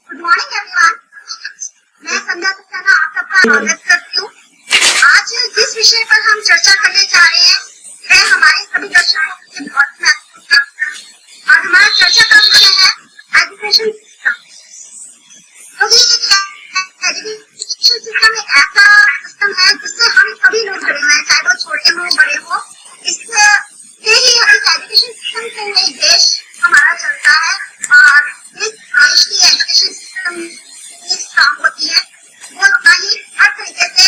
Good morning everyone. मैं संध्या सक्सेना आप सबका स्वागत करती हूँ। आज जिस विषय पर हम चर्चा करने जा रहे हैं वह हमारे सभी दर्शकों के लिए बहुत महत्वपूर्ण है और हमारा चर्चा का विषय है एजुकेशन सिस्टम। क्योंकि एजुकेशन सिस्टम एक ऐसा सिस्टम है जिससे हम सभी लोग जुड़े हुए हैं, चाहे वो छोटे हो बड़े हो। इससे ही हम इस एजुकेशन सिस्टम से ही देश हमारा चलता है और इस देश की एजुकेशन सिस्टम स्ट्रांग होती है, वो उतना ही हर तरीके से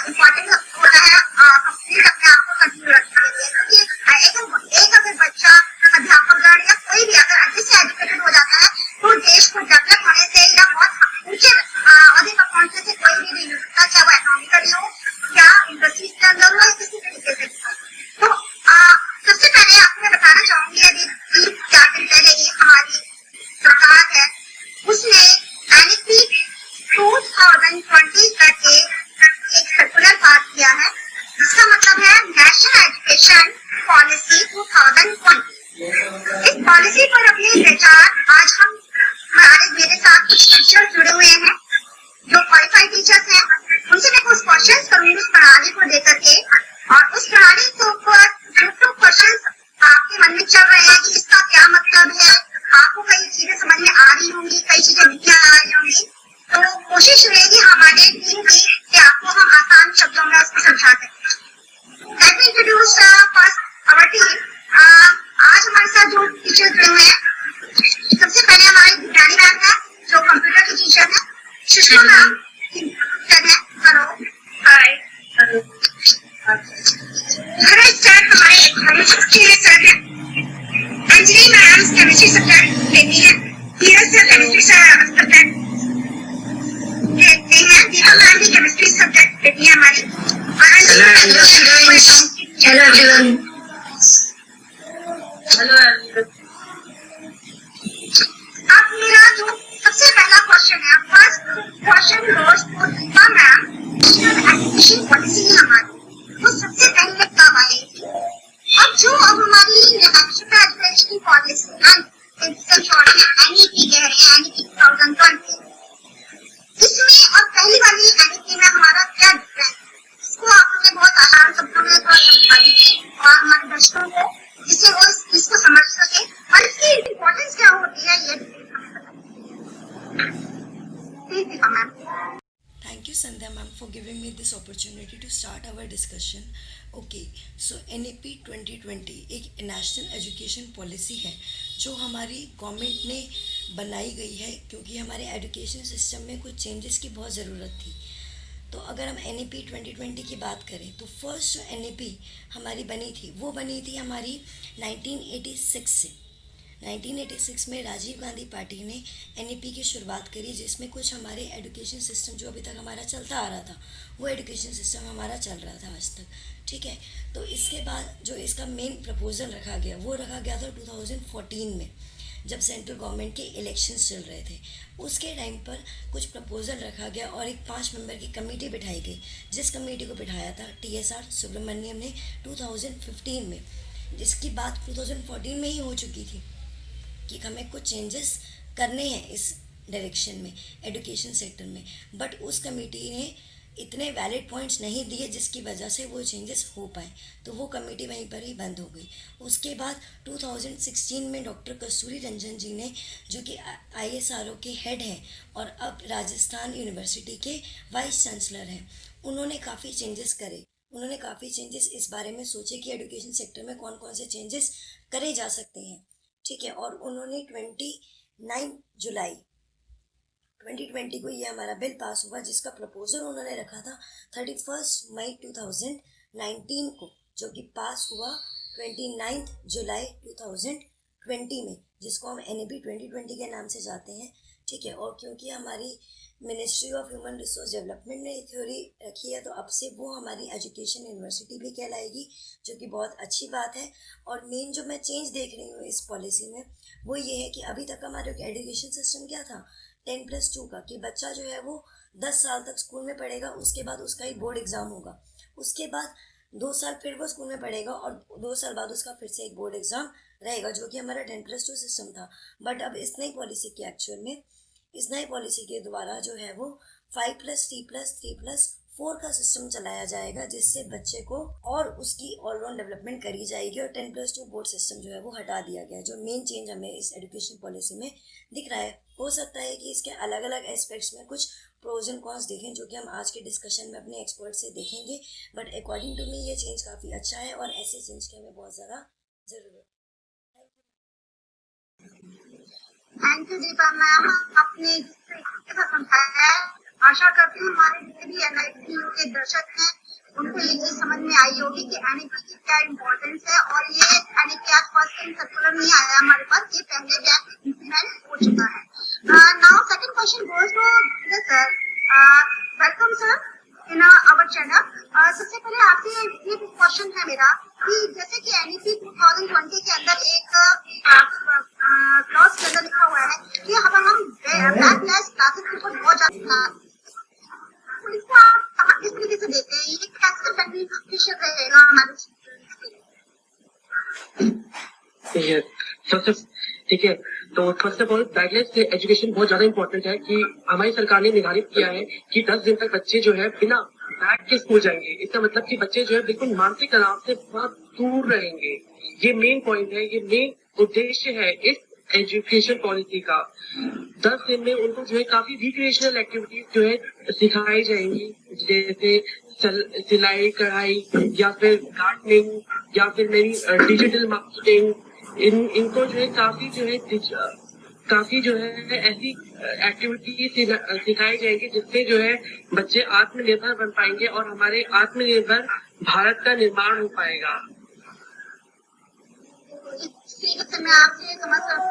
इम्पोर्टेंट होता है कंप्लीट अपने आप को कंटिन्यू रखने के लिए। क्योंकि एक अगर बच्चा अध्यापकगण या कोई भी अगर अच्छे से एजुकेटेड हो जाता है तो देश को डेवलप होने से या बहुत ऊंचे अहदे पर पहुंचने से कोई भी नहीं रुकता, चाहे वो इकोनॉमिकली हो या इंडस्ट्रीज के अंदर हो या किसी तरीके से। तो सबसे पहले आपको मैं बताना चाहूंगी, अभी 4 दिन पहले ही हमारी सरकार है उसने एनईपी 2020 करके एक सर्कुलर पास किया है, जिसका मतलब है नेशनल एजुकेशन पॉलिसी 2020। इस पॉलिसी पर अपने विचार आज हम मेरे साथ कुछ टीचर्स जुड़े हुए हैं जो क्वालिफाइड टीचर्स हैं, उनसे मैं कुछ क्वेश्चंस करूंगी उस प्रणाली को लेकर के, और उस प्रणाली के ऊपर जो क्वेश्चंस आपके मन में चल रहे हैं कि इसका क्या मतलब है, आपको कई चीजें समझ में आ रही होंगी, कई चीजें नहीं आ रही होंगी, तो कोशिश रहेगी हमारे टीम की कि आपको हम आसान शब्दों में उसको समझा सकें। Let me introduce first hour team. आज हमारे साथ जो टीचर जुड़े हुए हैं, सबसे पहले हमारी विज्ञानी मैम है जो कंप्यूटर की टीचर है, सुषमा मैम टीचर है, हेलो हाय हेलो। हमारे सर हमारे सर है, अंजलि मैम केमिस्ट्री सब्जेक्ट लेती है, धीरज सर केमिस्ट्री सब्जेक्ट लेते हैं, दीपा मैम भी केमिस्ट्री सब्जेक्ट लेती है हमारी, और हेलो एवरीवन। अब मेरा जो सबसे पहला क्वेश्चन है, first question goes to Deepa ma'am. Education policy हमारी वो सबसे पहले कब आई थी, और जो अब हमारी नेशनल एजुकेशन पॉलिसी एनईपी कह रहे हैं, एनईपी 2020, इसमें और पहली वाली एनईपी में हमारा क्या डिफरेंस है, इसको आप हमें बहुत आसान शब्दों में थोड़ा समझा दीजिए और हमारे दर्शकों को, जिससे वो इसको समझ सके और इसकी इम्पोर्टेंस क्या होती है ये please ma'am. Thank you, Sandhya ma'am, for giving me this opportunity to start our discussion. Okay, so NEP 2020 एक नेशनल एजुकेशन पॉलिसी है जो हमारी गवर्नमेंट ने बनाई गई है, क्योंकि हमारे एजुकेशन सिस्टम में कुछ चेंजेस की बहुत ज़रूरत थी। तो अगर हम NEP 2020 की बात करें तो फर्स्ट जो NEP हमारी बनी थी वो बनी थी हमारी 1986 से। 1986 में राजीव गांधी पार्टी ने NEP की शुरुआत करी, जिसमें कुछ हमारे एजुकेशन सिस्टम जो अभी तक हमारा चलता आ रहा था वो एजुकेशन सिस्टम हमारा चल रहा था आज तक, ठीक है। तो इसके बाद जो इसका मेन प्रपोजल रखा गया वो रखा गया था 2014 में, जब सेंट्रल गवर्नमेंट के इलेक्शंस चल रहे थे। उसके टाइम पर कुछ प्रपोजल रखा गया और एक 5 मेंबर की कमेटी बिठाई गई, जिस कमेटी को बिठाया था TSR सुब्रमण्यम ने 2015 में, जिसकी बात 2014 में ही हो चुकी थी कि हमें कुछ चेंजेस करने हैं इस डायरेक्शन में एजुकेशन सेक्टर में, बट उस कमेटी ने इतने वैलिड पॉइंट्स नहीं दिए जिसकी वजह से वो चेंजेस हो पाए, तो वो कमेटी वहीं पर ही बंद हो गई। उसके बाद 2016 में डॉक्टर कस्तूरी रंजन जी ने, जो कि ISRO के हेड हैं और अब राजस्थान यूनिवर्सिटी के वाइस चांसलर हैं, उन्होंने काफ़ी चेंजेस करे। उन्होंने काफ़ी चेंजेस इस बारे में सोचे कि एजुकेशन सेक्टर में कौन कौन से चेंजेस करे जा सकते हैं, ठीक है। और उन्होंने 29 जुलाई 2020 को ये हमारा बिल पास हुआ, जिसका प्रपोजल उन्होंने रखा था 31 मई 2019 को, जो कि पास हुआ 29 जुलाई 2020 में, जिसको हम NEP 2020 के नाम से जाते हैं, ठीक है। और क्योंकि हमारी ministry of human resource development ने थ्योरी रखी है, तो अब से वो हमारी एजुकेशन यूनिवर्सिटी भी कहलाएगी, जो कि बहुत अच्छी बात है। और मेन जो मैं चेंज देख रही हूँ इस पॉलिसी में वो ये है कि अभी तक हमारे एजुकेशन सिस्टम क्या था 10+2 का, कि बच्चा जो है वो 10 साल तक स्कूल में पढ़ेगा, उसके बाद उसका एक बोर्ड एग्ज़ाम होगा, उसके बाद 2 साल फिर वो स्कूल में पढ़ेगा और 2 साल बाद उसका फिर से एक बोर्ड एग्ज़ाम रहेगा, जो कि हमारा 10+2 सिस्टम था। बट अब इस नई पॉलिसी की एक्चुअल में इस नई पॉलिसी के द्वारा जो है वो 5+3+3+4 का सिस्टम चलाया जाएगा, जिससे बच्चे को और उसकी ऑलराउंड डेवलपमेंट करी जाएगी। और 10+2 बोर्ड सिस्टम जो है वो हटा दिया गया है, जो मेन चेंज हमें इस एजुकेशन पॉलिसी में दिख रहा है। हो सकता है कि इसके अलग अलग एस्पेक्ट्स में कुछ प्रोज एंड कॉन्स देखें, जो कि हम आज के डिस्कशन में अपने एक्सपर्ट से देखेंगे, बट अकॉर्डिंग टू मी ये चेंज काफ़ी अच्छा है और ऐसे चेंज की हमें बहुत ज़्यादा ज़रूरत है। थैंक यू दीपा मैम, आपने जिस तरीके से समझाया है, आशा करती हूँ हमारे जितने भी NITU के दर्शक हैं उनको ये चीज समझ में आई होगी कि NEP की क्या इम्पोर्टेंस है। और ये NEP आज फर्स्ट टाइम सर्कुलर नहीं आया हमारे पास, ये पहले भी इम्प्लीमेंट हो चुका है। Now second question goes to sir. Welcome sir in our channel. सबसे पहले आपसे ये क्वेश्चन है मेरा कि जैसे कि NEP 2020 के अंदर एक क्लॉज के अंदर लिखा हुआ है कि हम बैकलैश क्लासेस के ऊपर बहुत ज्यादा, तो इसको आप किस तरीके से देते हैं, ये कैसे बेनिफिशियल रहेगा हमारे सबसे ठीक है। तो first of all backless education बहुत ज्यादा इंपॉर्टेंट है कि हमारी सरकार ने निर्धारित किया है कि 10 दिन तक बच्चे जो है बिना बैग के स्कूल जाएंगे। इसका मतलब कि बच्चे जो है बिल्कुल मानसिक तनाव से बहुत दूर रहेंगे। ये मेन पॉइंट है, ये मेन उद्देश्य है इस एजुकेशन पॉलिसी का। 10 दिन में उनको जो है काफी रिक्रिएशनल एक्टिविटीज जो है सिखाई जाएंगी, जैसे सिलाई कढ़ाई या फिर गार्डनिंग या फिर नई डिजिटल मार्केटिंग। इनको जो है काफी जो है ऐसी एक्टिविटी सिखाई जाएगी जिससे जो है बच्चे आत्मनिर्भर बन पाएंगे और हमारे आत्मनिर्भर भारत का निर्माण हो पाएगा। इस तरीके से मैं आपसे समझ सकती हूँ,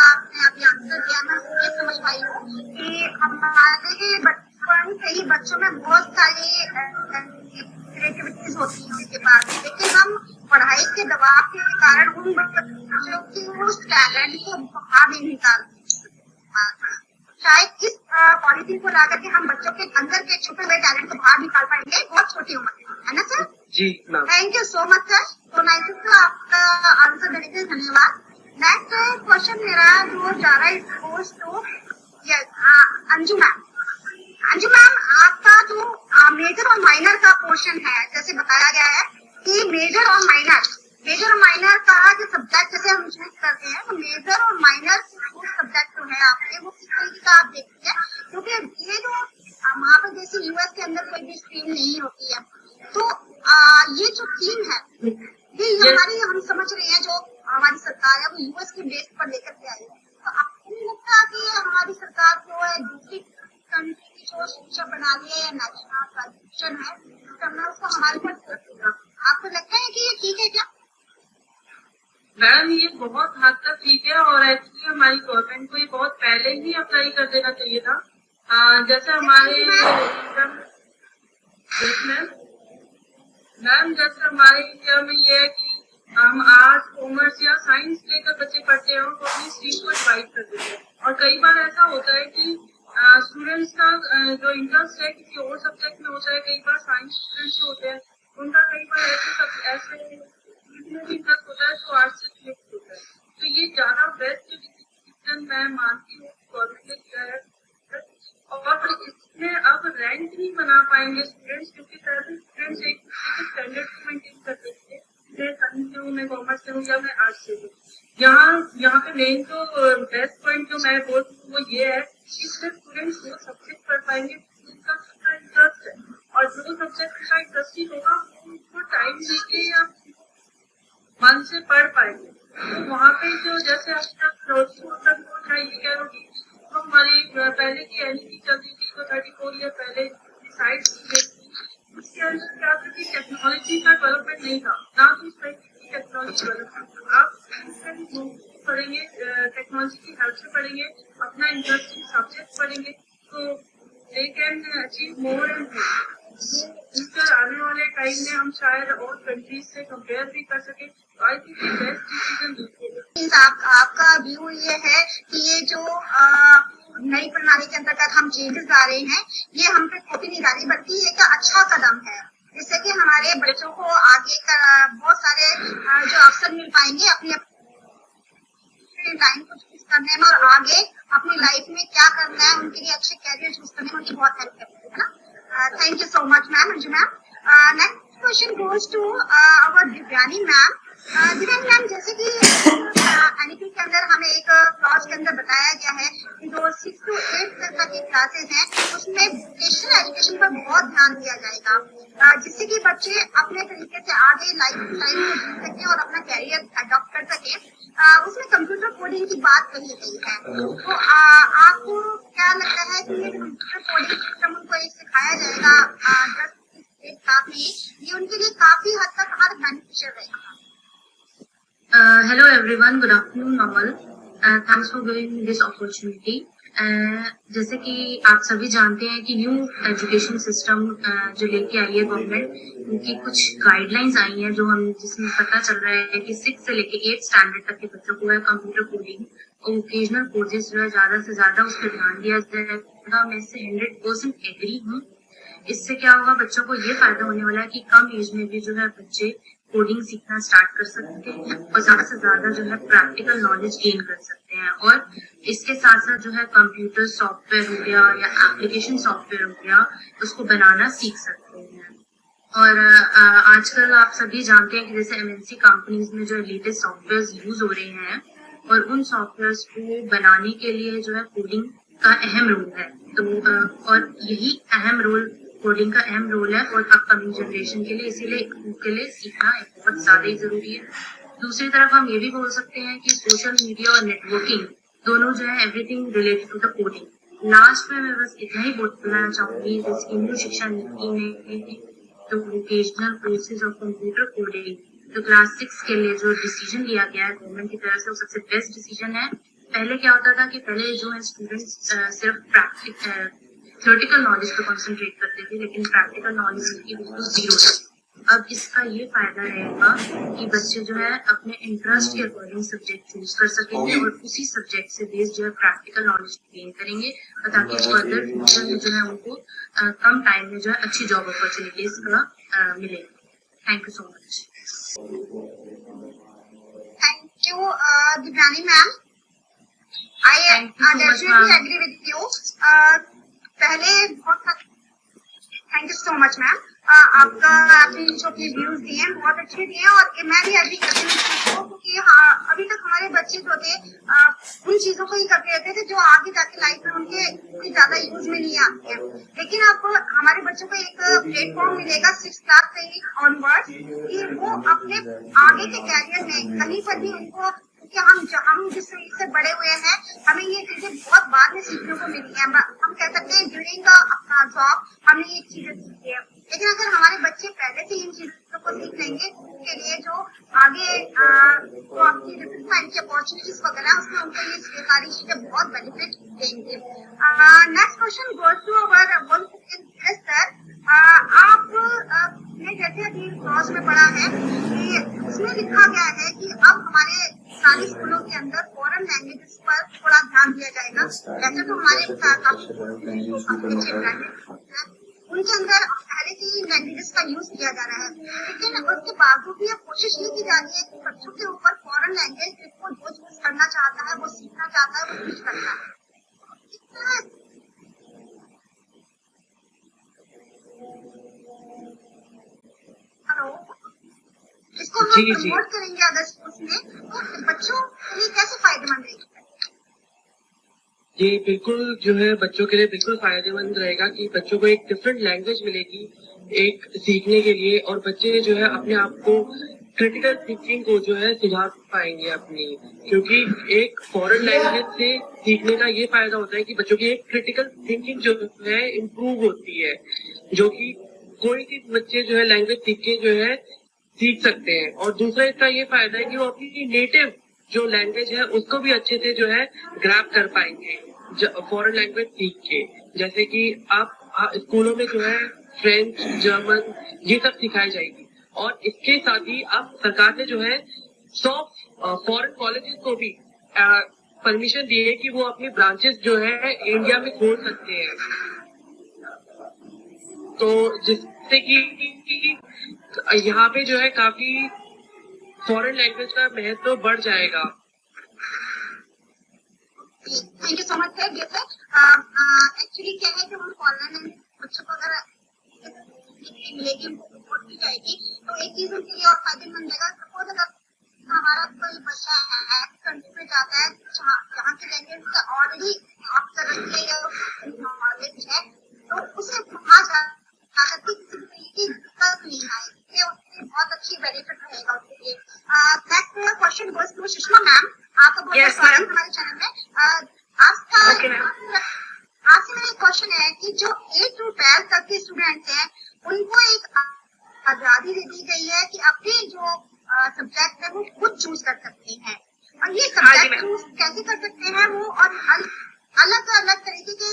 आपने अभी आंसर दिया, मैं ये समझ पाई हूँ कि हमारे बचपन से ही बच्चों में बहुत सारी क्रिएटिविटीज होती है उनके पास, लेकिन हम पढ़ाई के दबाव के कारण उन बच्चों की उस टैलेंट को बाहर नहीं निकाल पाते। शायद इस पॉलिसी को ला करके हम बच्चों के अंदर के छुपे हुए टैलेंट को बाहर निकाल पाएंगे बहुत छोटी उम्र में, है ना सर? जी ma'am. Thank you so much sir. तो नाइस टू आपका आंसर देने के लिए धन्यवाद। नेक्स्ट क्वेश्चन मेरा जो जा रहा है goes to Anju ma'am. Anju ma'am, आपका जो मेजर और माइनर का पोर्शन है, जैसे बताया गया है कि मेजर और माइनर का जो सब्जेक्ट जैसे हम चूज करते हैं, तो मेजर और माइनर सब्जेक्ट जो है आपके वो किस तरीके का आप देखते हैं, क्योंकि ये जो वहाँ पर जैसे यूएस के अंदर कोई भी स्ट्रीम नहीं होती है, तो ये जो थीम है ये हमारी हम समझ रहे हैं जो हमारी सरकार है वो यूएस के बेस पर लेकर के आई है। तो आपको नहीं लगता कि हमारी सरकार जो है दूसरी कंट्री की जो शिक्षा प्रणाली है या नेशनल ट्रांजिशन है उसको हमारे ऊपर, आपको लगता है कि ये ठीक है क्या? मैम, ये बहुत हद तक ठीक है और एक्चुअली हमारी गवर्नमेंट को ये बहुत पहले ही अप्लाई कर देना चाहिए था। जैसे हमारे मैम जैसे हमारे इंडिया में ये है कि हम आर्ट्स कॉमर्स या साइंस लेकर बच्चे पढ़ते हैं और वो अपनी स्ट्रीम को डिवाइड कर देते हैं, और कई बार ऐसा होता है कि स्टूडेंट्स का जो इंटरेस्ट है किसी और सब्जेक्ट में होता है। कई बार साइंस स्टूडेंट्स होते हैं उनका कई बार ऐसे इंटरेस्ट होता है जो आर्ट्स से रिलेटेड होता है। तो ये ज्यादा बेस्ट डिसीजन मैं मानती हूँ गवर्नमेंट ने किया है। और इसमें अब रैंक नहीं बना पाएंगे स्टूडेंट्स, क्योंकि पहले स्टूडेंट्स एक स्टैंडर्ड मेंटेन करते थे, मैं साइंस से हूँ, मैं कॉमर्स से हूँ या मैं आर्ट्स से हूँ। यहाँ पे मेन तो बेस्ट पॉइंट जो मैं बोलती हूँ वो ये है कि स्टूडेंट्स वो सब्जेक्ट पढ़ पाएंगे जिसका इंटरेस्ट है, और जो सब्जेक्ट का इंटरेस्टिंग होगा उनको टाइम देके या मन से पढ़ पाएंगे। तो वहाँ पे जो जैसे अब तक ये कह लो कि तो हमारी पहले की NEP चलती थी तो 34 ईयर पहले डिसाइड की गई थी। उसके अंदर क्या था कि टेक्नोलॉजी का डेवलपमेंट नहीं था, ना तो उस टाइप की टेक्नोलॉजी डेवलपमेंट। आप पढ़ेंगे टेक्नोलॉजी की हेल्प से पढ़ेंगे, अपना इंटरेस्टिंग सब्जेक्ट पढ़ेंगे, तो they can achieve more and future आने वाले टाइम में हम शायद और कंट्रीज से कंपेयर भी कर सके। तो आई थिंक बेस्ट डिसीजन आपका व्यू ये है कि ये जो नई प्रणाली के अंतर्गत हम चेंजेस ला रहे हैं ये हम पे थोपी नहीं डाली, बल्कि एक अच्छा कदम है, जिससे कि हमारे बच्चों को आगे बहुत सारे जो अवसर मिल पाएंगे अपने टाइम को करने में और आगे अपनी लाइफ में क्या करना है उनके लिए अच्छे कैरियर चूज करने में उनकी बहुत हेल्प करती है ना। Thank you so much ma'am, Anju ma'am. Next question goes to our Divyani ma'am. Divyani ma'am, जैसे कि एनईपी के अंदर हमें एक क्लास के अंदर बताया गया है कि जो 6 to 8 तक की क्लासेस हैं उसमें वोकेशनल एजुकेशन पर बहुत ध्यान दिया जाएगा, जिससे कि बच्चे अपने तरीके से आगे लाइफ टाइम को जी सके और अपना कैरियर अडॉप्ट कर सके। उसमें कंप्यूटर कोडिंग की बात कही गई है, तो आपको क्या लगता है कि ये कंप्यूटर कोडिंग सिस्टम उनको एक सिखाया जाएगा 10 क्लास में, ये उनके लिए काफी हद तक हर बेनिफिशियल रहेगा? Hello everyone, good afternoon Namal. Thanks for giving me this opportunity. जैसे कि आप सभी जानते हैं कि न्यू एजुकेशन सिस्टम जो लेके आई है गवर्नमेंट, उनकी कुछ गाइडलाइंस आई हैं जिसमें पता चल रहा है कि 6 से लेके 8 स्टैंडर्ड तक के बच्चों को है कंप्यूटर कोडिंग और वोकेशनल कोर्सेज जो है ज्यादा से ज्यादा उस पर ध्यान दिया जाएगा। मैं इससे 100% एग्री हूँ। इससे क्या होगा, बच्चों को ये फायदा होने वाला है कि कम एज में भी जो है बच्चे कोडिंग सीखना स्टार्ट कर सकते हैं और ज्यादा से ज्यादा जो है प्रैक्टिकल नॉलेज गेन कर सकते हैं। और इसके साथ साथ जो है कंप्यूटर सॉफ्टवेयर हो गया या एप्लीकेशन सॉफ्टवेयर हो गया, उसको बनाना सीख सकते हैं। और आजकल आप सभी जानते हैं कि जैसे एमएनसी कंपनीज में जो लेटेस्ट सॉफ्टवेयर यूज हो रहे हैं और उन सॉफ्टवेयर को बनाने के लिए जो है कोडिंग का अहम रोल है। तो और यही अहम रोल कोडिंग का अहम रोल है और अपकमिंग जनरेशन के लिए, इसीलिए उनके लिए सीखना बहुत ज्यादा ही जरूरी है। दूसरी तरफ हम ये भी बोल सकते हैं कि सोशल मीडिया और नेटवर्किंग दोनों जो है everything related to the coding. Last में मैं बस इतना ही बोलना चाहूंगी, जैसे न्यू शिक्षा नीति में जो वोकेशनल कोर्सेज और कंप्यूटर कोडिंग जो क्लास 6 के लिए जो डिसीजन लिया गया है गवर्नमेंट की तरफ से, वो सबसे बेस्ट डिसीजन है। पहले क्या होता था कि पहले जो है स्टूडेंट्स सिर्फ थ्योरेटिकल नॉलेज पे कंसंट्रेट करते थे, लेकिन प्रैक्टिकल नॉलेज की बिल्कुल जीरो थी। अब इसका ये फायदा रहेगा कि बच्चे जो है अपने इंटरेस्ट के अकॉर्डिंग सब्जेक्ट चूज कर सकेंगे और उसी सब्जेक्ट से बेस्ड जो है प्रैक्टिकल नॉलेज गेन करेंगे, और ताकि फर्दर फ्यूचर में जो है उनको कम टाइम में जो है अच्छी जॉब अपॉर्चुनिटीज का मिलेगी। Thank you so much. Thank you Divyani ma'am. I definitely agree with you. पहले बहुत thank you so much ma'am, आपने जो अपने व्यूज दिए हैं बहुत अच्छे दिए, और मैं भी एग्री करती हूँ इस चीज को, क्योंकि अभी तक हमारे बच्चे जो थे उन चीजों को ही करते रहते थे जो आगे जाके लाइफ में उनके कोई ज्यादा यूज में नहीं आती है। लेकिन अब हमारे बच्चों को एक प्लेटफॉर्म मिलेगा 6 क्लास से ही ऑनवर्ड कि वो अपने आगे के कैरियर में कहीं पर भी उनको, कि हम जिस तरीके से बड़े हुए हैं हमें ये चीजें बहुत बाद में सीखने को मिली है। हम कह सकते हैं ड्यूरिंग अपना जॉब हमने ये चीजें सीखी है, लेकिन अगर हमारे बच्चे पहले से इन चीजों को सीख लेंगे उनके लिए जो आगे वो अपनी डिफरेंट काइंड की अपॉर्चुनिटीज वगैरह उसमें उनको ये सारी चीजें बहुत बेनिफिट देंगे। Next question goes to our sir. आपने जैसे अभी क्लास में पढ़ा है कि उसमें लिखा गया है कि अब हमारे सारे स्कूलों के अंदर फॉरेन लैंग्वेजेस पर थोड़ा ध्यान दिया जाएगा। वैसे तो हमारे उनके अंदर पहले से ही लैंग्वेजेस का यूज किया जा रहा है, लेकिन उसके बावजूद भी कोशिश ये की जा रही है कि बच्चों के ऊपर फॉरेन लैंग्वेज जिसको जो चूज करना चाहता है वो सीखना चाहता है वो चूज करता है। हेलो, इसको हम प्रमोट करेंगे अगर उसमें, तो बच्चों के लिए कैसे फायदेमंद रहेगी? जी बिल्कुल, जो है बच्चों के लिए बिल्कुल फायदेमंद रहेगा कि बच्चों को एक डिफरेंट लैंग्वेज मिलेगी एक सीखने के लिए, और बच्चे जो है अपने आप को क्रिटिकल थिंकिंग को जो है सुधार पाएंगे अपनी, क्योंकि एक फॉरेन लैंग्वेज से सीखने का ये फायदा होता है कि बच्चों की एक क्रिटिकल थिंकिंग जो है इम्प्रूव होती है, जो कि कोई भी बच्चे जो है लैंग्वेज सीख के जो है सीख सकते हैं। और दूसरा इसका ये फायदा है कि वो अपनी नेटिव जो लैंग्वेज है उसको भी अच्छे से जो है ग्रैब कर पाएंगे फॉरेन लैंग्वेज सीख के। जैसे कि आप स्कूलों में जो है फ्रेंच, जर्मन ये सब सिखाई जाएगी, और इसके साथ ही अब सरकार ने जो है 100 फॉरेन कॉलेजेस को भी परमिशन दी है कि वो अपनी ब्रांचेस जो है इंडिया में खोल सकते हैं, तो जिससे कि यहाँ पे जो है काफी फॉरेन लैंग्वेज का महत्व बढ़ जाएगा। Thank you so much sir. जैसे एक्चुअली क्या है, जब हम ऑनलाइन बच्चों को अगर मिलेगी, रिपोर्ट की जाएगी, तो एक चीज उनके लिए और फायदेमंद रहेगा। सपोज अगर हमारा कोई बच्चा कंट्री में जाता है जहाँ के लैंग्वेज का ऑलरेडी ऑफिसर या नॉलेज है, तो उसे वहाँ जाकर के किसी तरीके की दिक्कत नहीं आएगी, ये उसके बहुत अच्छी बेनिफिट रहेगा उसके लिए। Next question goes to Sushma ma'am. आपका बहुत Yes, स्वागत ma'am. हमारे चैनल में। आपका Okay, ma'am. आपसे मेरा क्वेश्चन है कि जो 8 to 12 तक के स्टूडेंट्स हैं, उनको एक आजादी दे दी गई है कि अपने जो सब्जेक्ट है वो खुद चूज कर सकते हैं, और ये हाँ जी, सब्जेक्ट मैम। चूज कैसे कर सकते हैं वो, और अलग अलग तरीके के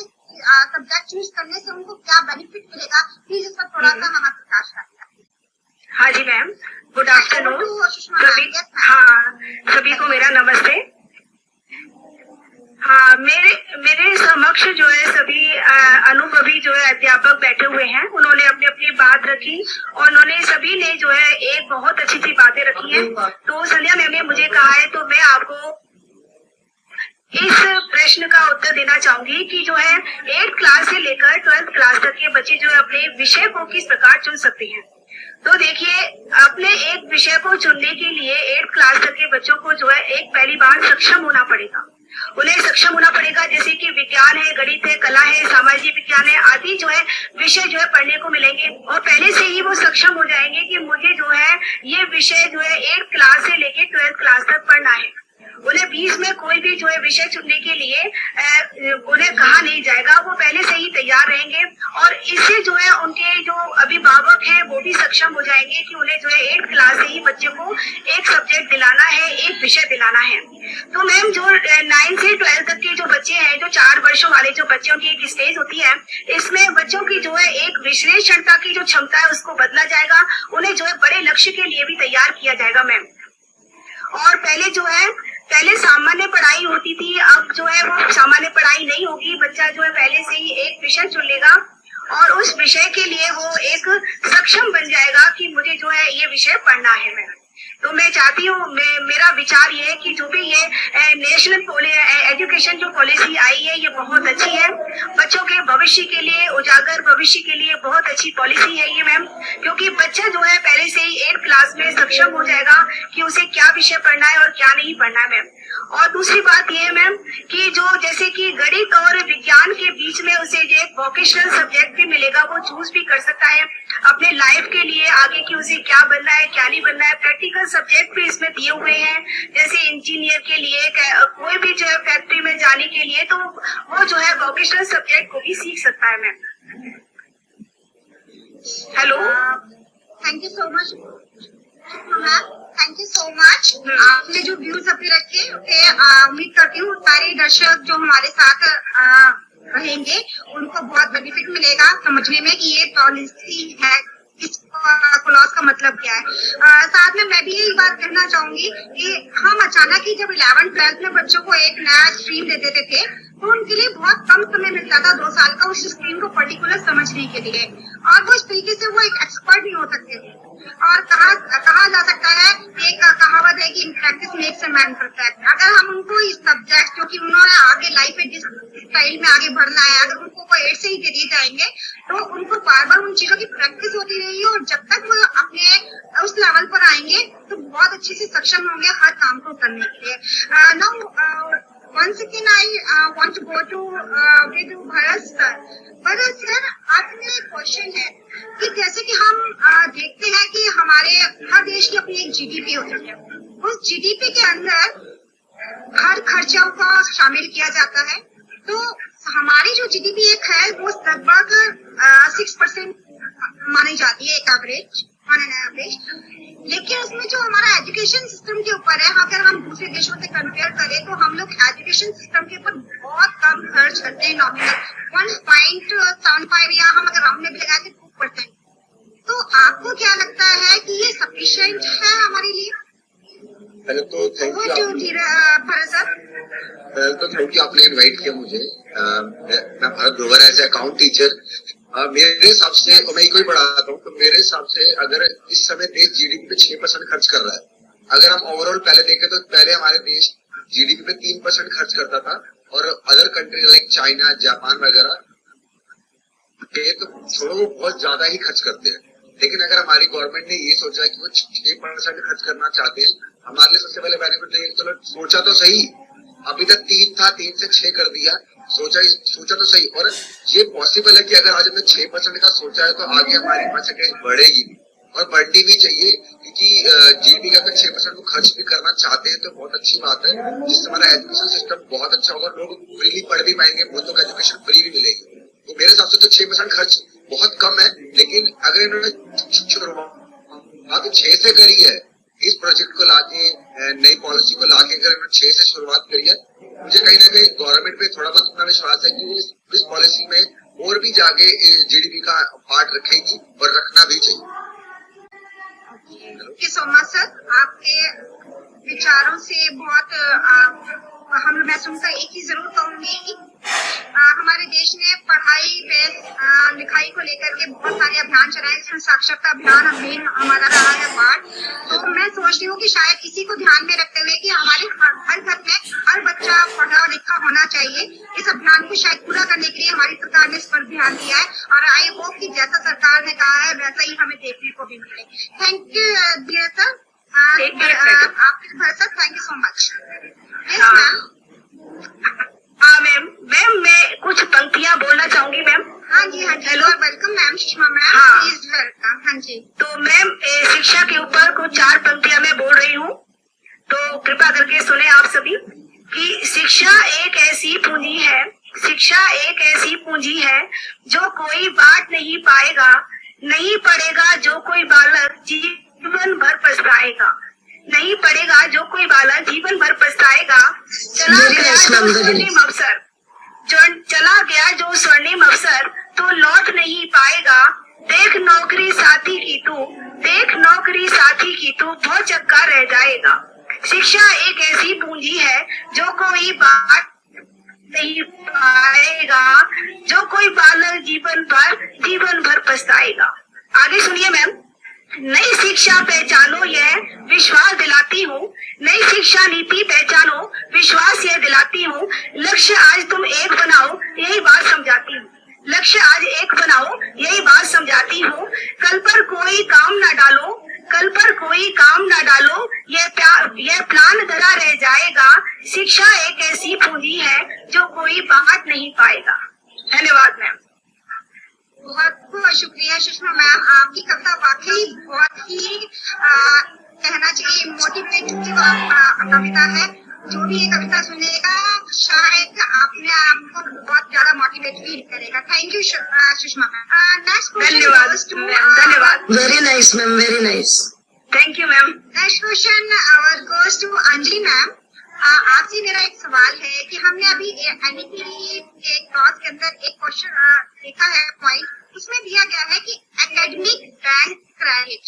सब्जेक्ट चूज करने से उनको क्या बेनिफिट मिलेगा, प्लीज इस पर थोड़ा सा हमारा प्रकाश डालिए। हाँ जी मैम, गुड आफ्टरनून सुषमा सभी। मैम। Yes ma'am. हाँ, सभी को मेरा नमस्ते। हाँ, मेरे समक्ष जो है सभी अनुभवी जो है अध्यापक बैठे हुए हैं। उन्होंने अपनी अपनी बात रखी और उन्होंने सभी ने जो है एक बहुत अच्छी अच्छी बातें रखी हैं। तो संध्या मैम ने मुझे कहा है, तो मैं आपको इस प्रश्न का उत्तर देना चाहूंगी कि जो है 8th क्लास से लेकर 12th क्लास तक के बच्चे जो है अपने विषय को किस प्रकार चुन सकते हैं। तो देखिए, अपने एक विषय को चुनने के लिए 8th क्लास तक के बच्चों को जो है एक पहली बार सक्षम होना पड़ेगा। उन्हें सक्षम होना पड़ेगा, जैसे कि विज्ञान है, गणित है, कला है, सामाजिक विज्ञान है आदि जो है विषय जो है पढ़ने को मिलेंगे, और पहले से ही वो सक्षम हो जाएंगे कि मुझे जो है ये विषय जो है 8th क्लास से लेके 12th क्लास तक पढ़ना है। उन्हें बीच में कोई भी जो है विषय चुनने के लिए उन्हें कहा नहीं जाएगा, वो पहले से ही तैयार रहेंगे, और इससे जो है उनके जो अभिभावक हैं वो भी सक्षम हो जाएंगे कि उन्हें जो है 8th क्लास से ही बच्चे को एक सब्जेक्ट दिलाना है, एक विषय दिलाना है। तो मैम, जो 9 से 12 तक के जो बच्चे हैं, जो 4 वर्षों वाले जो बच्चों की एक स्टेज होती है, इसमें बच्चों की जो है एक विश्लेषणता की जो क्षमता है उसको बदला जाएगा। उन्हें जो है बड़े लक्ष्य के लिए भी तैयार किया जाएगा मैम। और पहले सामान्य पढ़ाई होती थी, अब जो है वो सामान्य पढ़ाई नहीं होगी। बच्चा जो है पहले से ही एक विषय चुन लेगा और उस विषय के लिए वो एक सक्षम बन जाएगा कि मुझे जो है ये विषय पढ़ना है मैम। तो मैं चाहती हूँ, मेरा विचार ये है कि जो भी ये नेशनल एजुकेशन जो पॉलिसी आई है, ये बहुत अच्छी है। बच्चों के भविष्य के लिए, उजागर भविष्य के लिए बहुत अच्छी पॉलिसी है ये मैम, क्योंकि बच्चा जो है पहले से ही 8th क्लास में सक्षम हो जाएगा कि उसे क्या विषय पढ़ना है और क्या नहीं पढ़ना है मैम। और दूसरी बात ये है मैम कि जो जैसे कि गणित और विज्ञान के बीच में उसे जो एक वोकेशनल सब्जेक्ट भी मिलेगा, वो चूज भी कर सकता है अपने लाइफ के लिए आगे कि उसे क्या बनना है, क्या नहीं बनना है। प्रैक्टिकल सब्जेक्ट भी इसमें दिए हुए हैं, जैसे इंजीनियर के लिए, कोई भी जो है फैक्ट्री में जाने के लिए, तो वो जो है वोकेशनल सब्जेक्ट को भी सीख सकता है ma'am. Hello, thank you so much ma'am, thank you so much. आपने जो व्यूज अपने रखे, उम्मीद करती हूँ सारे दर्शक जो हमारे साथ रहेंगे उनको बहुत बेनिफिट मिलेगा समझने में कि ये पॉलिसी है, इस क्लॉज का मतलब क्या है। साथ में मैं भी यही बात कहना चाहूंगी कि हम अचानक ही जब 11th 12th में बच्चों को एक नया स्ट्रीम दे देते थे, तो उनके लिए बहुत कम समय मिलता था 2 साल का उस स्ट्रीम को पर्टिकुलर समझने के लिए, और वो इस तरीके से वो एक एक्सपर्ट नहीं हो सकते थे। और कहा जा सकता है, एक कहावत है कि practice makes a man perfect. अगर हम उनको इस सब्जेक्ट जो कि उन्होंने आगे लाइफ में जिस स्टाइल में आगे बढ़ना है, अगर उनको कोई 8 से ही दे दिए जाएंगे, तो उनको बार बार उन चीजों की प्रैक्टिस होती रहेगी, और जब तक वो अपने उस लेवल पर आएंगे तो बहुत अच्छे से सक्षम होंगे हर काम को करने के लिए। Now once again I want to go to with Bharat sir. Bharat sir, आपसे मेरा एक क्वेश्चन है कि जैसे कि हम देखते हैं कि हमारे हर देश की अपनी एक जीडीपी होती है, उस जीडीपी के अंदर हर खर्चों को शामिल किया जाता है। तो हमारी जो जीडीपी एक है वो लगभग 6% मानी जाती है, एक एवरेज, ऑन एन एवरेज। लेकिन उसमें जो हमारा एजुकेशन सिस्टम के ऊपर है, अगर हम दूसरे देशों से कंपेयर करें तो हम लोग एजुकेशन सिस्टम के ऊपर बहुत कम खर्च करते हैं, नॉमिनल 1.75 या हम अगर राउंड में भी लगाए तो 2%। तो आपको क्या लगता है कि ये सफिशिएंट है हमारे लिए? पहले तो थैंक यू भरत सर। पहले तो थैंक यू, आपने इनवाइट किया मुझे। मैं Bharat Grover as account teacher. मेरे हिसाब से, मैं कोई पढ़ाता हूँ, तो मेरे हिसाब से अगर इस समय देश जीडीपी पे 6% खर्च कर रहा है, अगर हम ओवरऑल पहले देखें तो पहले हमारे देश जीडीपी पे 3% खर्च करता था, और other country like China, Japan वगैरह ये तो छोड़ो, वो बहुत ज्यादा ही खर्च करते हैं। लेकिन अगर हमारी गवर्नमेंट ने ये सोचा है कि वो 6% खर्च करना चाहते हैं, हमारे लिए सबसे पहले बेनिफिट है, चलो सोचा तो सही, अभी तक 3 था, 3 से 6 कर दिया, सोचा तो सही। और ये पॉसिबल है कि अगर आज हमने 6% का सोचा है तो आगे हमारी परसेंटेज बढ़ेगी और बढ़नी भी चाहिए, क्योंकि जीडीपी का अगर 6% को खर्च भी करना चाहते हैं तो बहुत अच्छी बात है, जिससे हमारा एजुकेशन सिस्टम बहुत अच्छा होगा, लोग फ्रीली पढ़ भी पाएंगे, बहुतों को एजुकेशन फ्री भी मिलेगी। तो मेरे हिसाब से तो 6% खर्च बहुत कम है, लेकिन अगर इन्होंने शुरुआत 6 से करी है, इस प्रोजेक्ट को लाके, नई पॉलिसी को लाके अगर इन्होंने 6 से शुरुआत करी है, मुझे कहीं ना कहीं गवर्नमेंट पे थोड़ा बहुत इतना विश्वास है कि वो इस पॉलिसी में और भी जाके जीडीपी का पार्ट रखेगी और रखना भी चाहिए। Thank you so much sir, आपके विचारों से बहुत मैं सुनकर एक ही जरूर कहूंगी कि हमारे देश ने पढ़ाई पे लिखाई को लेकर के बहुत सारे अभियान चलाए, जिसमें साक्षरता अभियान मेन हमारा रहा है पार्ट। तो मैं सोचती हूँ कि शायद इसी को ध्यान में रखते हुए कि हमारे हर घर में हर बच्चा पढ़ा लिखा होना चाहिए, इस अभियान को शायद पूरा करने के लिए हमारी सरकार ने इस पर ध्यान दिया है, और आई होप कि जैसा सरकार ने कहा है वैसा ही हमें देखने को भी मिले। थैंक यू डियर सर, आपके घर sir, thank you so much. Yes ma'am. हाँ मैम, मैं कुछ पंक्तियाँ बोलना चाहूंगी मैम। हाँ जी hello, welcome ma'am, Sushma ma'am, हाँ। Please welcome. हाँ जी, तो मैम शिक्षा के ऊपर कुछ 4 पंक्तियाँ मैं बोल रही हूँ, तो कृपा करके सुने आप सभी कि शिक्षा एक ऐसी पूंजी है, शिक्षा एक ऐसी पूंजी है जो कोई बांट नहीं पाएगा, नहीं पढ़ेगा जो कोई बालक जीवन भर पछताएगा, नहीं पढ़ेगा जो कोई बालक जीवन भर पछताएगा। चला गया जो स्वर्णिम अवसर तो लौट नहीं पाएगा, देख नौकरी साथी की तू, देख नौकरी साथी की तू बहुत चक्का रह जाएगा। शिक्षा एक ऐसी पूंजी है जो कोई बांट नहीं पाएगा, जो कोई बालक जीवन भर पछताएगा। आगे सुनिए मैम। नई शिक्षा पहचानो यह विश्वास दिलाती हूँ, नई शिक्षा नीति पहचानो विश्वास यह दिलाती हूँ, लक्ष्य आज तुम एक बनाओ यही बात समझाती हूँ, लक्ष्य आज एक बनाओ यही बात समझाती हूँ। कल पर कोई काम न डालो, कल पर कोई काम न डालो, यह प्लान धरा रह जाएगा। शिक्षा एक ऐसी पूंजी है जो कोई बांट नहीं पाएगा। धन्यवाद मैम। बहुत बहुत शुक्रिया सुषमा मैम, आपकी कविता वाकई बहुत ही कहना चाहिए मोटिवेटिव कविता है। जो भी ये कविता सुनेगा शायद अपने आप को बहुत ज्यादा मोटिवेट फील करेगा। Thank you Sushma ma'am. Next question, धन्यवाद। Very nice ma'am, very nice, thank you ma'am. Next question goes to Anjali ma'am. आपसे मेरा एक सवाल है कि हमने अभी एनईपी के क्लास के अंदर एक क्वेश्चन देखा है पॉइंट, उसमें दिया गया है कि एकेडमिक बैंक क्रेडिट।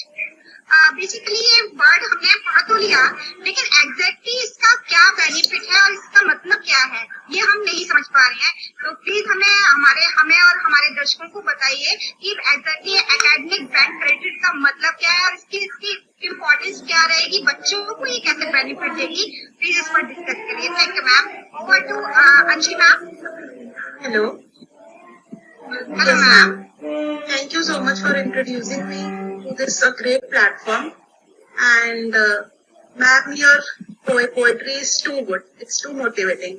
बेसिकली ये वर्ड हमने पढ़ तो लिया, लेकिन एग्जैक्टली इसका क्या बेनिफिट है और इसका मतलब क्या है ये हम नहीं समझ पा रहे हैं। तो प्लीज हमें और हमारे दर्शकों को बताइए कि एग्जैक्टली एकेडमिक बैंक क्रेडिट का मतलब क्या है और इसकी इम्पोर्टेंस क्या रहेगी, बच्चों को ये कैसे बेनिफिट देगी, प्लीज इस पर डिस्कस करिए। Thank you ma'am. Over to Anjali ma'am. Hello hello ma'am. Thank you so much for introducing me to this great platform. And ma'am, your poetry is too good. It's too motivating.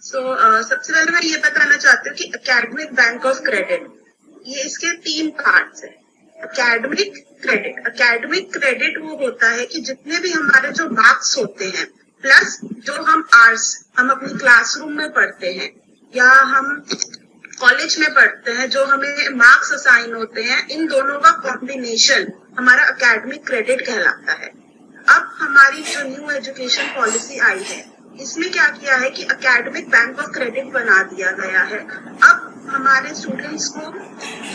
सबसे पहले मैं ये बताना चाहती हूँ कि academic bank of credit, ये इसके 3 पार्ट्स हैं। एकेडमिक क्रेडिट वो होता है कि जितने भी हमारे जो मार्क्स होते हैं प्लस जो हम अपनी क्लासरूम में पढ़ते हैं या हम कॉलेज में पढ़ते हैं, जो हमें मार्क्स असाइन होते हैं, इन दोनों का कॉम्बिनेशन हमारा एकेडमिक क्रेडिट कहलाता है। अब हमारी जो न्यू एजुकेशन पॉलिसी आई है, इसमें क्या किया है कि एकेडमिक बैंक ऑफ क्रेडिट बना दिया गया है। अब हमारे स्टूडेंट्स को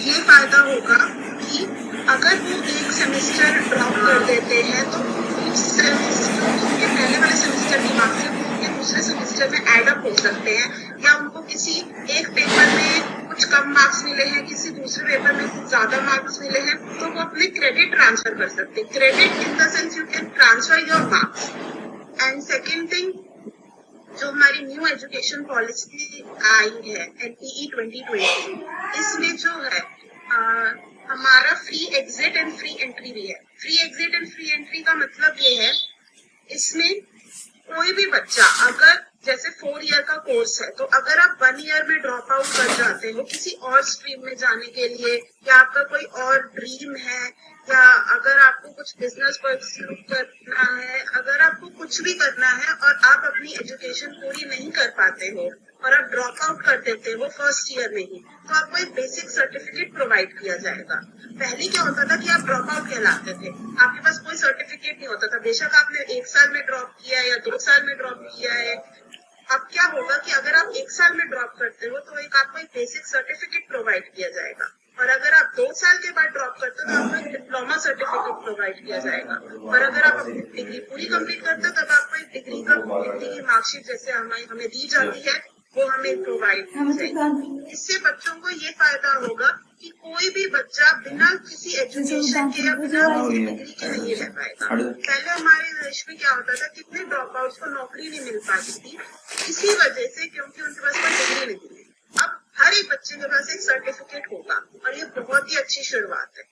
ये फायदा होगा कि अगर वो एक सेमेस्टर ड्रॉप कर देते हैं तो उनके पहले वाले सेमेस्टर की मार्क्स उनके दूसरे सेमेस्टर में एड अप हो सकते हैं, या उनको किसी एक पेपर में कुछ कम मार्क्स मिले हैं, किसी दूसरे पेपर में कुछ ज्यादा मार्क्स मिले हैं, तो वो अपने क्रेडिट ट्रांसफर कर सकते हैं। Credit in the sense you can transfer your marks. And second thing, जो हमारी न्यू एजुकेशन पॉलिसी आई है NPE 2020, इसमें जो है हमारा free exit and free entry भी है। Free exit and free entry का मतलब ये है, इसमें कोई भी बच्चा अगर जैसे 4 ईयर का कोर्स है, तो अगर आप 1 ईयर में ड्रॉप आउट कर जाते हो किसी और स्ट्रीम में जाने के लिए, या आपका कोई और ड्रीम है, या अगर आपको कुछ बिजनेस परस्यू करना है, अगर आपको कुछ भी करना है और आप अपनी एजुकेशन पूरी नहीं कर पाते हो और आप ड्रॉप आउट कर देते हो फर्स्ट ईयर में ही, तो आपको एक बेसिक सर्टिफिकेट प्रोवाइड किया जाएगा। पहले क्या होता था कि आप ड्रॉप आउट कहलाते थे, आपके पास कोई सर्टिफिकेट नहीं होता था, बेशक आपने 1 साल में ड्रॉप किया है या 2 साल में ड्रॉप किया है। अब क्या होगा कि अगर आप 1 साल में ड्रॉप करते हो तो आपको एक बेसिक सर्टिफिकेट प्रोवाइड किया जाएगा, और अगर आप 2 साल के बाद ड्रॉप करते हो तो आपको एक डिप्लोमा सर्टिफिकेट प्रोवाइड किया जाएगा, और अगर आप अपनी डिग्री पूरी कंप्लीट करते हो तब आपको एक डिग्री की मार्कशीट जैसे हमें दी जाती है वो हमें प्रोवाइड की जाएगी। इससे बच्चों को ये फायदा होगा कि कोई भी बच्चा बिना किसी एजुकेशन के या बिना किसी डिग्री के नहीं रह पाएगा। पहले हमारे देश में क्या होता था, कितने ड्रॉप आउट्स को नौकरी नहीं मिल पाती थी इसी वजह से, क्योंकि उनके पास कोई डिग्री नहीं थी। अब हर एक बच्चे के पास एक सर्टिफिकेट होगा और ये बहुत ही अच्छी शुरुआत है।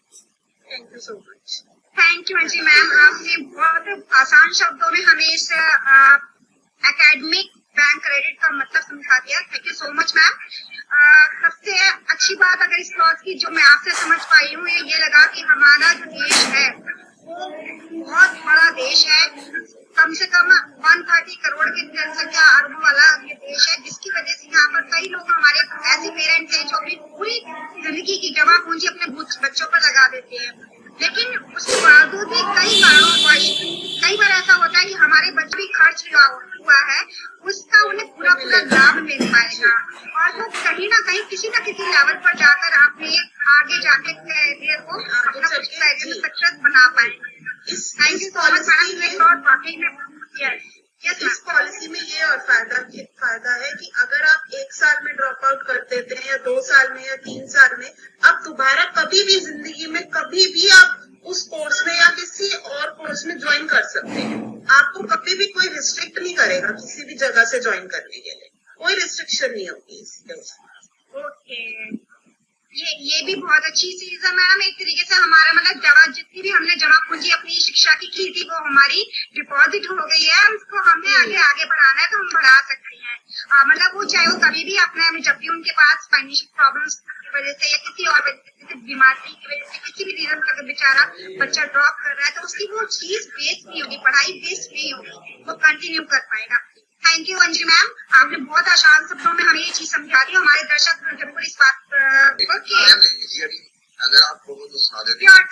Thank you so much. Thank you अंजी मैम, आपने बहुत आसान शब्दों में हमें इस एकेडमिक बैंक क्रेडिट का मतलब समझा दिया। Thank you so much ma'am. सबसे अच्छी बात अगर इस क्लॉज की जो मैं आपसे समझ पाई हूँ ये लगा कि हमारा जो देश है वो बहुत बड़ा देश है, कम से कम 130 करोड़ की जनसंख्या अरबों वाला ये देश है, जिसकी वजह से यहाँ पर कई लोग हमारे ऐसे पेरेंट्स हैं जो अपनी पूरी जिंदगी की जमा पूंजी अपने बच्चों पर लगा देते हैं, लेकिन उसके बावजूद भी कई कारणों कई बार ऐसा होता है कि हमारे बच्चे भी खर्च हुआ है, उसका उन्हें पूरा लाभ मिल पाएगा, और वो कहीं ना कहीं किसी न किसी लेवल पर जाकर अपने आगे जाके कैरियर को अपना सक्सेस बना पाएंगे। इस पॉलिसी में ये और फायदा है कि अगर आप 1 साल में ड्रॉप आउट कर देते हैं या 2 साल में या 3 साल में, आप दोबारा कभी भी जिंदगी में कभी भी आप उस कोर्स में या किसी और कोर्स में ज्वाइन कर सकते हैं। आपको कभी भी कोई रिस्ट्रिक्ट नहीं करेगा किसी भी जगह से ज्वाइन करने के लिए, कोई रिस्ट्रिक्शन नहीं होगी इसके। ओके, ये भी बहुत अच्छी चीज है मैम। एक तरीके से हमारा मतलब जितनी भी हमने जमा पूंजी अपनी शिक्षा की थी वो हमारी डिपॉजिट हो गई है, उसको हमने आगे बढ़ाना है तो हम बढ़ा सकते हैं। मतलब वो चाहे वो कभी भी अपने जब भी उनके पास फाइनेंशियल प्रॉब्लम्स की वजह से या किसी और बीमारी की वजह से किसी भी रीजन का बेचारा बच्चा ड्रॉप कर रहा है तो उसकी वो चीज वेस्ट नहीं होगी, पढ़ाई वेस्ट नहीं होगी, वो कंटिन्यू कर पाएगा। थैंक यू अंजी मैम, आपने बहुत आसान शब्दों में हमें ये चीज समझा दी। हमारे दर्शक जरूर इस बात ओके अगर आपको वो तो सादे यू आर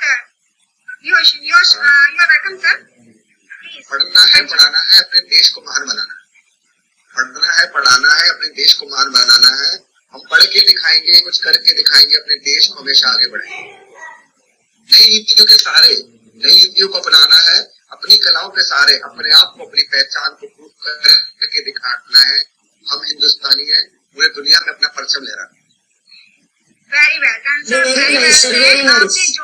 वेलकम सर। पढ़ना है, पढ़ाना है, अपने देश को महान बनाना है। पढ़ना है, पढ़ाना है, अपने देश को महान बनाना है। हम पढ़ के दिखाएंगे, कुछ करके दिखाएंगे, अपने देश को हमेशा आगे बढ़ाएंगे। नई नीतियों के सहारे, नई नीतियों को अपनाना है, अपनी कलाओं के सहारे अपने आप को, अपनी पहचान को प्रूव करके दिखाना है। हम हिंदुस्तानी हैं, पूरे दुनिया में अपना परचम ले रहा है। Very well done sir, very well. आपने जो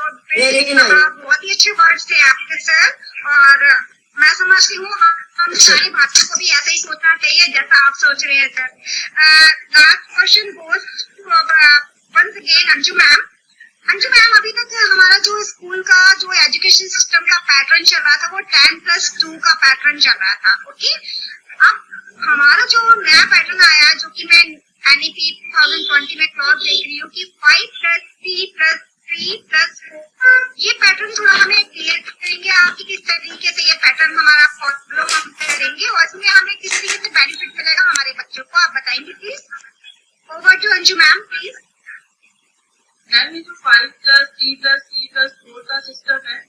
बहुत ही अच्छे वर्ड्स थे आपके सर, और मैं समझती हूँ हम सारे भारतीयों को भी ऐसा ही सोचना चाहिए जैसा आप सोच रहे हैं sir. Last question goes once again Anju ma'am. Anju ma'am, अभी तक हमारा जो स्कूल का जो एजुकेशन सिस्टम का पैटर्न चल रहा था वो 10+2 का पैटर्न चल रहा था, ओके। अब हमारा जो नया पैटर्न आया जो कि मैं NEP 2020 में क्लॉज देख रही हूँ कि 5+3+3+4, ये पैटर्न थोड़ा हमें क्लियर करेंगे आप कि किस तरीके से ये पैटर्न हमारा फॉलो हम करेंगे और इसमें हमें किस तरीके से बेनिफिट मिलेगा हमारे बच्चों को, आप बताएंगे please. Over to Anju ma'am please. Ma'am ये जो 5+3+3+4 का सिस्टम है,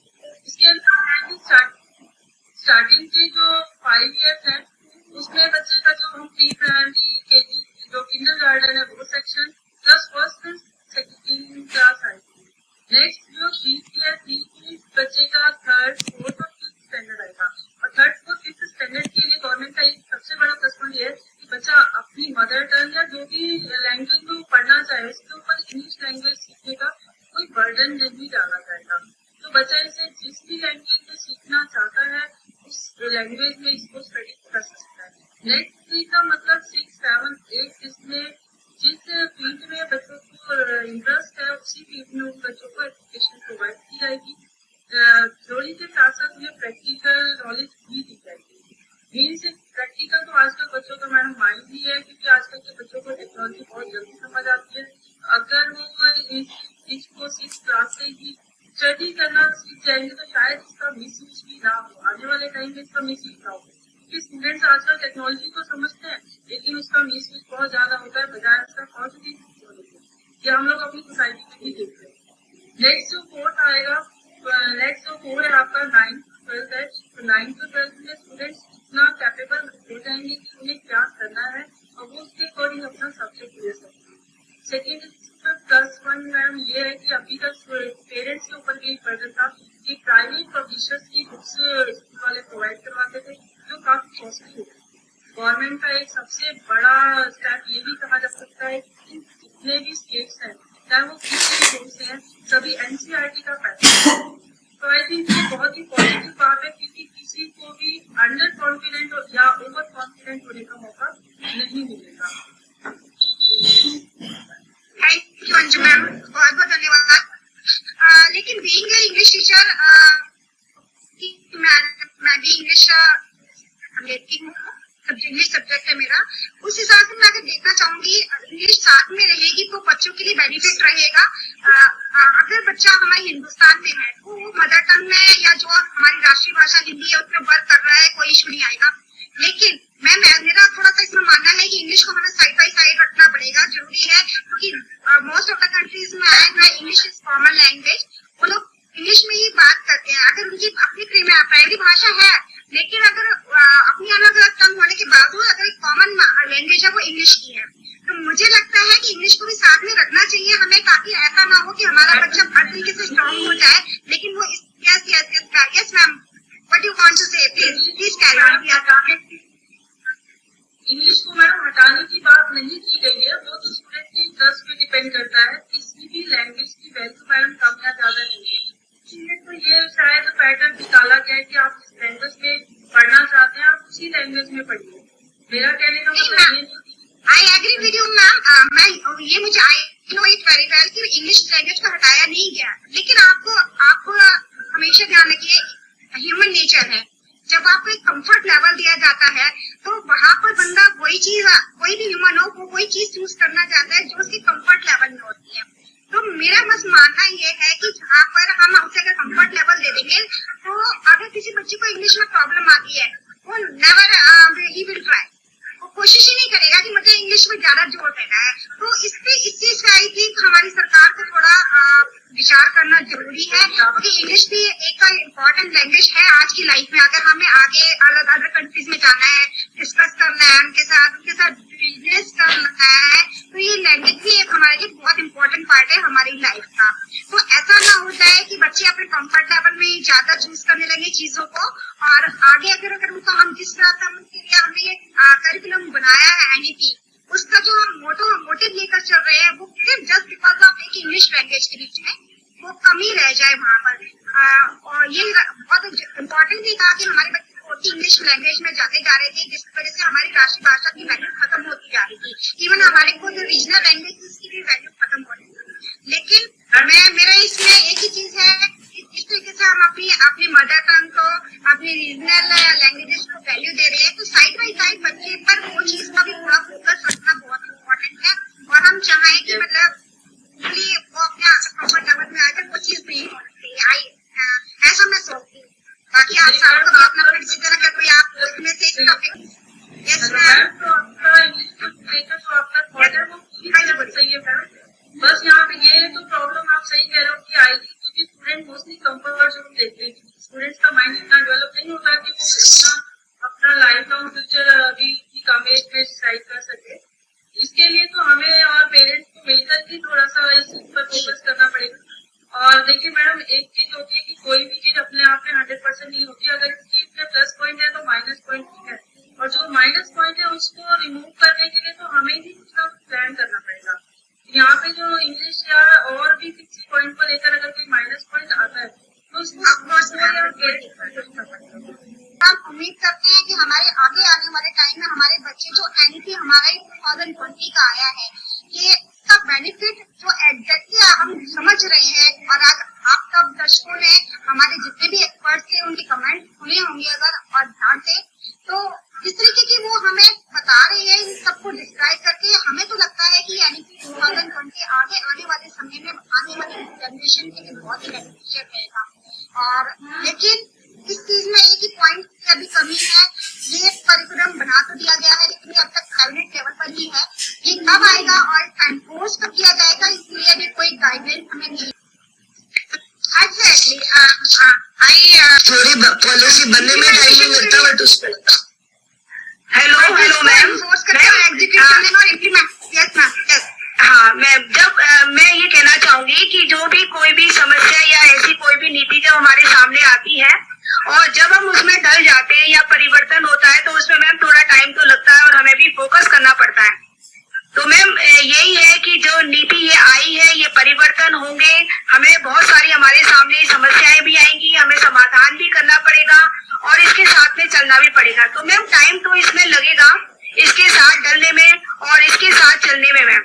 इसके स्टार्टिंग के जो 5 इयर्स है उसमें बच्चे का जो हम प्री प्राइमरी KG जो किंडरगार्टन है वो section plus first second class आई। नेक्स्ट जो 3 ईयर बच्चे का 3rd, 4th और 5th स्टैंडर्ड आएगा, और 3rd, 4th, 5th स्टैंडर्ड के लिए गवर्नमेंट का एक सबसे बड़ा प्लस पॉइंट ये है कि बच्चा अपनी मदर टंग या जो भी लैंग्वेज में पढ़ना चाहे उसके ऊपर इंग्लिश लैंग्वेज सीखने का कोई बर्डन नहीं डाला जाएगा। तो बच्चा इसे जिस भी लैंग्वेज में सीखना चाहता है उस लैंग्वेज में इसको स्टडी कर सकता है। नेक्स्ट बेसिकली का मतलब 6, 7, 8 जिसमें जिस फील्ड में बच्चों को इंटरेस्ट है उसी फील्ड में उन बच्चों को एजुकेशन प्रोवाइड की जाएगी। थ्योरी के साथ साथ उन्हें प्रैक्टिकल नॉलेज भी दी जाएगी। मीन्स प्रैक्टिकल तो आजकल बच्चों का मैडम माइंड ही है, क्योंकि आजकल के बच्चों को टेक्नोलॉजी बहुत जल्दी समझ आती है। अगर वो इस चीज को 6 क्लास से ही स्टडी करना सीख जाएंगे तो शायद इसका मिस यूज भी ना हो, आने वाले टाइम में इसका मिस यूज ना हो। क्योंकि स्टूडेंट्स आजकल टेक्नोलॉजी को समझते हैं लेकिन उसका मिस यूज बहुत ज्यादा होता है बजाय उसका पॉजिटिव होने के। ये हम लोग अपनी सोसाइटी में भी देखते हैं। नेक्स्ट जो 4th आएगा, नेक्स्ट जो 4 है आपका 9th to 12th है। तो 9th to 12th में स्टूडेंट्स इतना कैपेबल हो जाएंगे कि उन्हें क्या करना है और वो उसके अकॉर्डिंग अपना सब्जेक्ट ले सकते हैं। सेकेंड +1 मैम ये है कि अभी तक पेरेंट्स के ऊपर भी बर्डन था कि प्राइवेट पब्लिशर्स की बुक्स स्कूल वाले प्रोवाइड करवाते थे जो काफी कॉस्टली होती है। गवर्नमेंट का एक सबसे बड़ा स्टेप ये भी कहा जा सकता है कि जितने भी स्टेट्स हैं चाहे वो किसी भी बोर्ड से हैं सभी एनसीईआरटी का पैसा। तो आई थिंक ये बहुत ही पॉजिटिव बात है, क्योंकि किसी को भी अंडर कॉन्फिडेंट या ओवर कॉन्फिडेंट होने का मौका नहीं मिलेगा। थैंक यू अंजू मैम, बहुत बहुत धन्यवाद। लेकिन बीइंग ए इंग्लिश टीचर मैं भी इंग्लिश लेती हूँ, इंग्लिश सब्जेक्ट है मेरा। उस हिसाब से मैं अगर देखना चाहूंगी इंग्लिश साथ में रहेगी तो बच्चों के लिए बेनिफिट रहेगा। अगर बच्चा हमारे हिंदुस्तान में है तो वो मदर टंग में या जो हमारी राष्ट्रीय भाषा हिंदी है उसमें वर्क कर रहा है, कोई इशू नहीं आएगा। लेकिन मेरा थोड़ा सा इसमें मानना है कि इंग्लिश को हमें साइड बाई साइड रखना पड़ेगा, जरूरी है, क्योंकि मोस्ट ऑफ द कंट्रीज में इंग्लिश इज कॉमन लैंग्वेज। वो लोग इंग्लिश में ही बात करते हैं। अगर उनकी अपनी प्राइमरी भाषा है लेकिन अगर अपनी अलग अलग टंग होने के बावजूद अगर एक कॉमन लैंग्वेज है वो इंग्लिश की है, तो मुझे लगता है कि इंग्लिश को भी साथ में रखना चाहिए हमें, ताकि ऐसा ना हो कि हमारा बच्चा हर तरीके से स्ट्रॉन्ग हो जाए लेकिन वो yes ma'am, what you want to say, please carry on. English को मैडम हटाने की बात नहीं की गई है, वो तो स्टूडेंट के इंटरेस्ट पे डिपेंड करता है। किसी भी लैंग्वेज की वैल्यू मैडम कम या ज्यादा नहीं है, इसलिए तो ये शायद पैटर्न निकाला गया है कि आप जिस लैंग्वेज में पढ़ना चाहते हैं आप उसी लैंग्वेज में पढ़िए। मेरा कहने का मतलब ये नहीं। I agree with you ma'am, मैं ये मुझे I know it very well कि इंग्लिश लैंग्वेज को हटाया नहीं गया, लेकिन आपको हमेशा ध्यान रखिए ह्यूमन नेचर है, जब आपको एक कंफर्ट लेवल दिया जाता है तो वहां पर बंदा कोई भी ह्यूमन हो वो कोई चीज चूज करना चाहता है जो उसकी कंफर्ट लेवल में होती है। तो मेरा बस मानना ये है कि जहाँ पर हम उसे अगर कंफर्ट लेवल दे देंगे तो अगर किसी बच्चे को इंग्लिश में प्रॉब्लम आती है वो नेवर ही विल ट्राई, वो कोशिश ही नहीं करेगा कि मुझे इंग्लिश में ज्यादा जोर देना है। तो इस चीज का आई थिंक हमारी सरकार को थोड़ा विचार करना जरूरी है, क्योंकि इंग्लिश भी एक इम्पोर्टेंट लैंग्वेज है आज की लाइफ में। अगर हमें आगे अदर कंट्रीज में जाना है, डिस्कस करना है उनके साथ बिजनेस करना है, तो ये लैंग्वेज भी एक हमारे लिए बहुत इंपॉर्टेंट पार्ट है हमारी लाइफ का। तो ऐसा ना हो जाए कि बच्चे अपने कंफर्ट लेवल में ज्यादा चूज करने लगे चीजों को, और आगे अगर उनको हम जिस तरह से हमने ये करिकुलम बनाया है एनईपी, उसका जो हम मोटिव लेकर चल रहे हैं वो सिर्फ जस्ट बिकॉज ऑफ एक इंग्लिश लैंग्वेज के बीच में वो कमी रह जाए वहाँ पर। और ये बहुत इम्पोर्टेंट भी था कि हमारे बच्चे इंग्लिश लैंग्वेज में जाते जा रहे थे, जिसकी वजह से हमारी राष्ट्रीय भाषा की वैल्यू खत्म होती जा रही थी। इवन हमारे को जो रीजनल लैंग्वेज की भी वैल्यू खत्म हो रही थी। लेकिन मेरा इसमें एक ही चीज है, इस तरीके से हम अपनी मदर टंग को, अपनी रीजनल लैंग्वेजेस को वैल्यू दे रहे हैं, तो साइड बाई साइड बच्चे पर वो चीज का भी थोड़ा फोकस रखना बहुत इम्पोर्टेंट है। और हम चाहें कि मतलब वो अपने कंफर्ट लेवल में आकर वो चीज नहीं हो सकती, ऐसा मैं सोचती हूँ। बाकी आप सारों को भी अपना डिसीजन अगर कोई आप उसमें से टॉपिक यस मैम, तो आपका इंग्लिश को लेकर तो आपका थॉट है वो पूरी तरह से सही है मैम। बस यहाँ पे ये तो प्रॉब्लम आप सही कह रहे हो कि आएगी, क्योंकि स्टूडेंट मोस्टली कंफर्ट जोन देखते हैं। स्टूडेंट्स का माइंड इतना डेवलप नहीं होता कि वो इतना अपना लाइफ लॉन्ग फ्यूचर अभी की कम एज में डिसाइड कर सके। इसके लिए तो हमें और पेरेंट्स को मिलकर ही थोड़ा सा इस चीज पर फोकस करना पड़ेगा। और देखिए मैडम, एक चीज होती है कि कोई भी चीज अपने आप में 100% नहीं होती। अगर इस चीज में प्लस पॉइंट है तो माइनस पॉइंट भी है, और जो माइनस पॉइंट है उसको रिमूव करने के लिए तो हमें ही कुछ ना कुछ प्लान करना पड़ेगा। यहाँ पे जो इंग्लिश या और भी किसी पॉइंट को लेकर अगर कोई माइनस पॉइंट आता है तो उसको हम उम्मीद करते हैं कि हमारे आगे आने वाले टाइम में हमारे बच्चे जो एनईपी हमारा 2020 का आया है, ये इसका बेनिफिट जो एग्जैक्टली हम समझ रहे हैं, और आज आप सब दर्शकों ने हमारे जितने भी एक्सपर्ट्स थे उनके कमेंट सुने होंगे अगर और ध्यान से, तो जिस तरीके की वो हमें बता रहे हैं इन सबको डिस्क्राइब करके, हमें तो लगता है कि एनईपी 2020 आगे आने वाले समय में आने वाली जनरेशन के लिए बहुत ही बेनिफिशियल रहेगा। और लेकिन इस चीज में एक ही पॉइंट की अभी कमी है, ये करिकुलम बना तो दिया गया है लेकिन ये अब तक कैबिनेट लेवल पर ही है, ये कब आएगा और एनफोर्स कब किया जाएगा इसलिए भी कोई गाइडलाइन हमें नहीं। एग्जैक्टली थोड़ी पॉलिसी बनने में टाइम लगता है बट उस पर हेलो मैम, एनफोर्स करने में, एग्जीक्यूट करने में और इम्प्लीमेंट। Yes ma'am, yes. हाँ मैम, जब मैं ये कहना चाहूंगी कि जो भी कोई भी समस्या या ऐसी कोई भी नीति जब हमारे सामने आती है और जब हम उसमें डल जाते हैं या परिवर्तन होता है तो उसमें मैम थोड़ा टाइम तो लगता है और हमें भी फोकस करना पड़ता है। तो मैम यही है कि जो नीति ये आई है, ये परिवर्तन होंगे, हमें बहुत सारी हमारे सामने समस्याएं भी आएंगी, हमें समाधान भी करना पड़ेगा और इसके साथ में चलना भी पड़ेगा। तो मैम टाइम तो इसमें लगेगा, इसके साथ डलने में और इसके साथ चलने में मैम।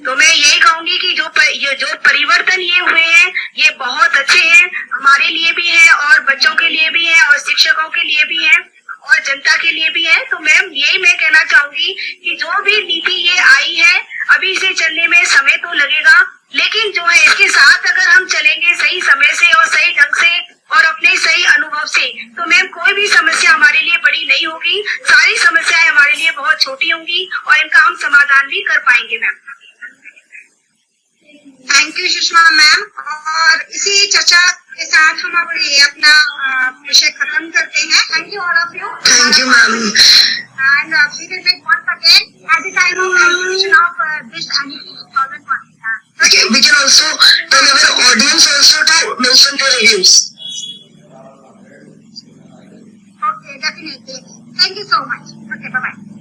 तो मैं यही कहूंगी कि जो परिवर्तन ये हुए हैं ये बहुत अच्छे हैं, हमारे लिए भी है और बच्चों के लिए भी है और शिक्षकों के लिए भी है और जनता के लिए भी है। तो मैम यही मैं कहना चाहूंगी कि जो भी नीति ये आई है अभी इसे चलने में समय तो लगेगा, लेकिन जो है इसके साथ अगर हम चलेंगे सही समय से और सही ढंग से और अपने सही अनुभव से, तो मैम कोई भी समस्या हमारे लिए बड़ी नहीं होगी, सारी समस्याएं हमारे लिए बहुत छोटी होंगी और इनका हम समाधान भी कर पाएंगे ma'am. Thank you Sushma ma'am. और इसी चर्चा के साथ हम अब ये अपना विषय खत्म करते हैं। Thank you all of you. Thank you ma'am. And we will make once again at the time of execution of this NEP 2020. Okay, we can also tell our audience also to mention their reviews. Okay, definitely. Thank you so much. Okay, bye bye.